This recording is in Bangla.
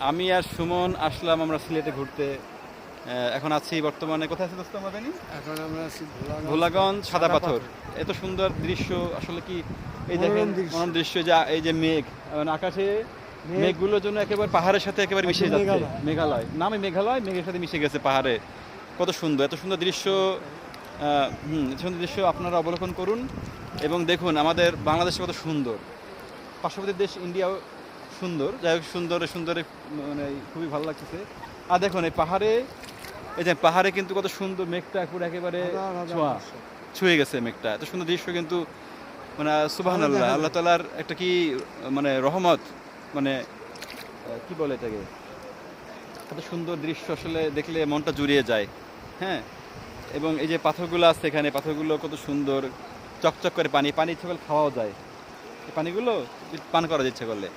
আমি আর সুমন আসলাম আমরা সিলেটে ঘুরতে। এখন আছি বর্তমানে কোথায় আছি দোস্ত আমরা জানি? এখন আমরা আছি ভোলাগঞ্জ সাদা পাথর। এত সুন্দর দৃশ্য আসলে কি, এই দেখেন মনোরম দৃশ্য। মনোরম দৃশ্য, যে এই যে মেঘ, মানে আকাশে মেঘ, মেঘগুলোর জন্য একেবারে পাহাড়ের সাথে একেবারে মিশে একদম যাচ্ছে। মেঘালয়। মেঘালয় নামে মেঘালয়, মেঘের সাথে মিশে গেছে পাহাড়ে। কত সুন্দর, এত সুন্দর দৃশ্য। এত সুন্দর দৃশ্য আপনারা অবলোকন করুন এবং দেখুন আমাদের বাংলাদেশ কত সুন্দর। পার্শ্ববর্তী দেশ ইন্ডিয়াও সুন্দর, যাই হোক সুন্দর সুন্দর, মানে খুবই ভালো লাগতেছে। আর দেখুন এই পাহাড়ে, এই যে পাহাড়ে কিন্তু কত সুন্দর মেঘটা পুরো একেবারে হাজার হাজার ছোঁয়া দৃশ্য। ছুঁয়ে গেছে মেঘটা, এত সুন্দর দৃশ্য কিন্তু, মানে সুবহানাল্লাহ, দেখা যায়। আল্লাহ তাআলার একটা কি মানে রহমত, মানে কি বলে এটাকে, এত সুন্দর দৃশ্য আসলে দেখলে মনটা জুড়িয়ে যায়। হ্যাঁ, এবং এই যে পাথরগুলো আছে এখানে, পাথরগুলো কত সুন্দর, চকচক করে পানি, পানি ইচ্ছে করলে খাওয়াও যায়, এই পানিগুলো পান করা ইচ্ছে করলে।